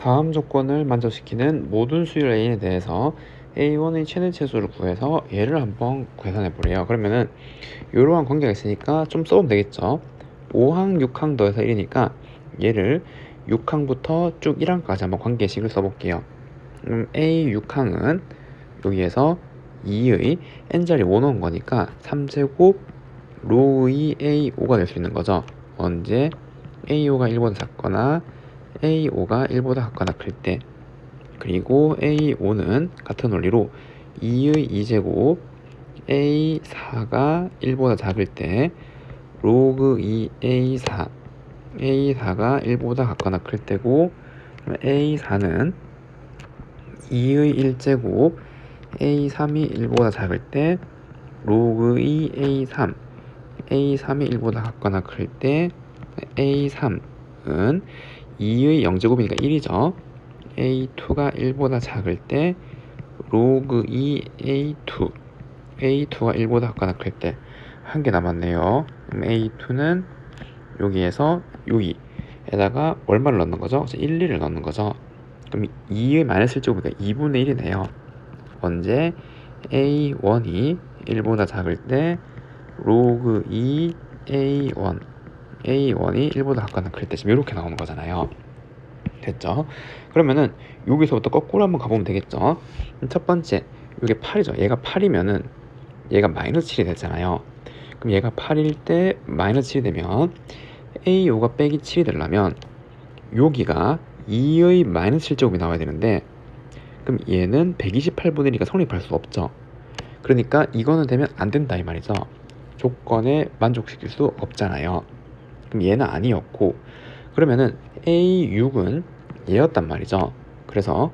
다음 조건을 만족시키는 모든 수열 A에 대해서 A1의 최대 치수를 구해서 얘를 한번 계산해 보래요. 그러면은 이러한 관계가 있으니까 좀 써보면 되겠죠. 5항, 6항 더해서 1이니까 얘를 6항부터 쭉 1항까지 한번 관계식을 써볼게요. A 6항은 여기에서 2의 n자리 5 넣은 거니까 3제곱 로의 A5가 될 수 있는 거죠. 언제 A5가 1보다 작거나 A5가 1보다 같거나 클 때. 그리고 A5는 같은 원리로 2의 2제곱 A4가 1보다 작을 때 로그 2 A4 A4가 1보다 같거나 클 때고, A4는 2의 1제곱 A3이 1보다 작을 때 로그 2 A3 A3이 1보다 같거나 클 때 A3은 2의 0제곱이니까 1이죠. A2가 1보다 작을 때 로그 2 A2 A2가 1보다 같거나 클 때 한 개 남았네요. 그럼 A2는 여기에서 여기에다가 얼마를 넣는 거죠? 1, 2를 넣는 거죠. 그럼 2의 마이너스 1제곱이니까 2분의 1이네요. 언제 A1이 1보다 작을 때 로그 2 A1 A1이 1보다 같거나 클 때 지금 이렇게 나오는 거잖아요. 됐죠? 그러면은 여기서부터 거꾸로 한번 가보면 되겠죠? 첫 번째, 이게 8이죠. 얘가 8이면은 얘가 마이너스 7이 됐잖아요. 그럼 얘가 8일 때 마이너스 7이 되면 A5가 빼기 7이 되려면 여기가 2의 마이너스 7제곱이 나와야 되는데, 그럼 얘는 128분의 1이니까 성립할 수 없죠. 그러니까 이거는 되면 안 된다 이 말이죠. 조건에 만족시킬 수 없잖아요. 그럼 얘는 아니었고, 그러면은 A6은 얘였단 말이죠. 그래서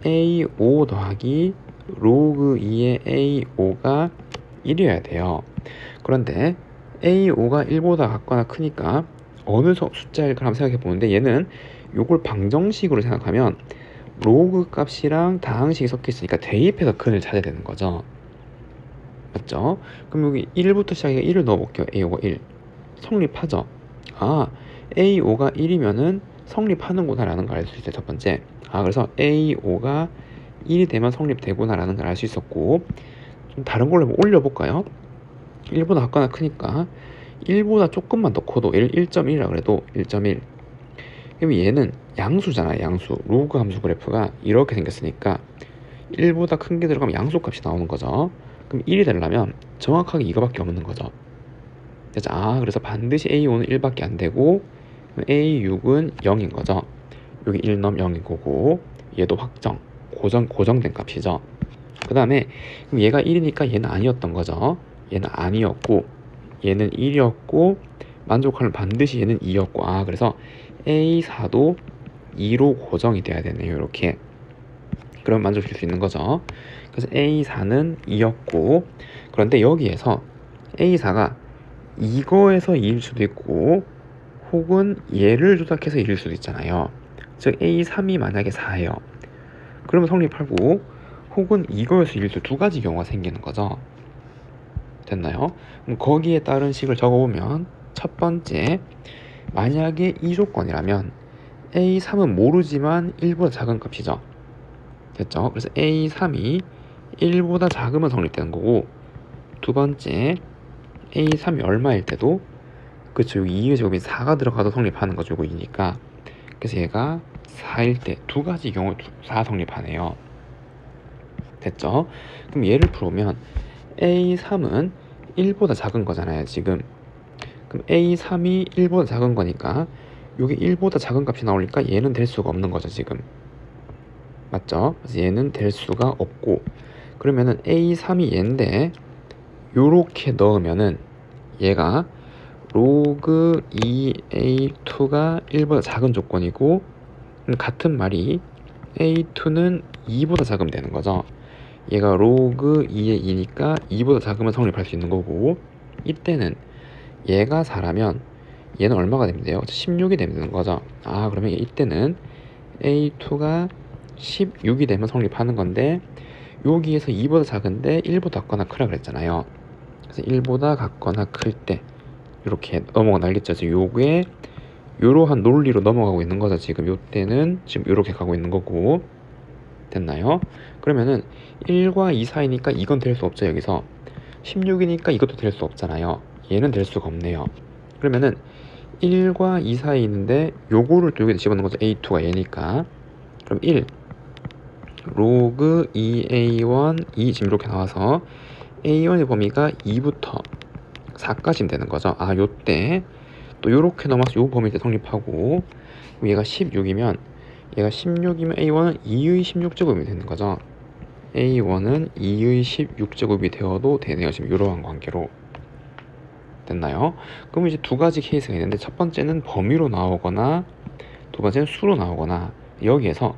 A5 더하기 로그 2의 A5가 1이어야 돼요. 그런데 A5가 1보다 같거나 크니까 어느 숫자일까 한번 생각해 보는데, 얘는 요걸 방정식으로 생각하면 로그 값이랑 다항식이 섞여 있으니까 대입해서 근을 찾아야 되는 거죠. 맞죠? 그럼 여기 1부터 시작해서 1을 넣어 볼게요. A5가 1 성립하죠. 아, A5가 1이면은 성립하는구나 라는 걸 알 수 있어요. 첫 번째, 그래서 A5가 1이 되면 성립되구나 라는 걸 알 수 있었고, 좀 다른 걸로 한번 올려볼까요? 1보다 같거나 크니까 1보다 조금만 더 커도 얘를 1.1이라 그래도 1.1. 그럼 얘는 양수잖아요. 양수. 로그 함수 그래프가 이렇게 생겼으니까 1보다 큰 게 들어가면 양수값이 나오는 거죠. 그럼 1이 되려면 정확하게 이거밖에 없는 거죠. 그래서 반드시 A5는 1밖에 안 되고 A6은 0인 거죠. 여기 1 넣으면 0인 거고, 얘도 확정, 고정된 값이죠. 그 다음에 그럼 얘가 1이니까 얘는 아니었던 거죠. 얘는 아니었고, 얘는 1이었고, 만족하면 반드시 얘는 2였고, 그래서 A4도 2로 고정이 돼야 되네요. 이렇게. 그럼 만족시킬 수 있는 거죠. 그래서 A4는 2였고, 그런데 여기에서 A4가 이거에서 2일 수도 있고, 혹은 얘를 조작해서 1일 수도 있잖아요. 즉 A3이 만약에 4예요. 그러면 성립하고, 혹은 이거에서 1일 수 두 가지 경우가 생기는 거죠. 됐나요? 그럼 거기에 따른 식을 적어보면, 첫 번째, 만약에 이 조건이라면 A3은 모르지만 1보다 작은 값이죠. 됐죠? 그래서 A3이 1보다 작으면 성립되는 거고, 두 번째, A3이 얼마일 때도, 그쵸, 여기 2의 제곱이 4가 들어가도 성립하는 거죠. 이거 2니까. 그래서 얘가 4일 때 두 가지 경우 4 성립하네요. 됐죠? 그럼 얘를 풀어보면 A3은 1보다 작은 거잖아요, 지금. 그럼 A3이 1보다 작은 거니까 여기 1보다 작은 값이 나오니까 얘는 될 수가 없는 거죠, 지금. 맞죠? 그래서 얘는 될 수가 없고, 그러면은 A3이 얘인데 요렇게 넣으면은 얘가 로그 2A2가 1보다 작은 조건이고, 같은 말이 A2는 2보다 작으면 되는 거죠. 얘가 로그 2의 2니까 2보다 작으면 성립할 수 있는 거고, 이때는 얘가 4라면 얘는 얼마가 되면 돼요? 16이 되는 거죠. 그러면 이때는 A2가 16이 되면 성립하는 건데, 여기에서 2보다 작은데 1보다 같거나 크라 그랬잖아요. 그래서 1보다 같거나 클 때 이렇게 넘어가 날겠죠. 요게 이러한 논리로 넘어가고 있는 거죠. 지금 요때는 지금 이렇게 가고 있는 거고. 됐나요? 그러면은 1과 2 사이니까 이건 될 수 없죠. 여기서 16이니까 이것도 될 수 없잖아요. 얘는 될 수가 없네요. 그러면은 1과 2 사이에 있는데 요거를 또 여기다 집어넣은 거죠. A2가 얘니까. 그럼 1 로그 2A1 2 지금 이렇게 나와서 A1의 범위가 2부터 4까지면 되는 거죠. 아, 요때 또 요렇게 넘어서 요 범위 때 성립하고, 얘가 16이면 얘가 16이면 A1은 2의 16제곱이 되는 거죠. A1은 2의 16제곱이 되어도 되네요. 지금 이러한 관계로. 됐나요? 그럼 이제 두 가지 케이스가 있는데, 첫 번째는 범위로 나오거나 두 번째는 수로 나오거나, 여기에서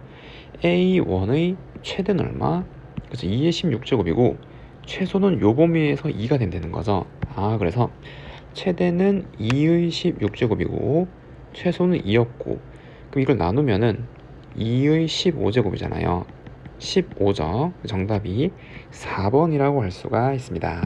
A1의 최대는 얼마? 그래서 2의 16제곱이고 최소는 요 범위에서 2가 된다는 거죠. 아, 그래서 최대는 2의 16제곱이고 최소는 2였고, 그럼 이걸 나누면은 2의 15제곱이잖아요. 15죠. 정답이 4번이라고 할 수가 있습니다.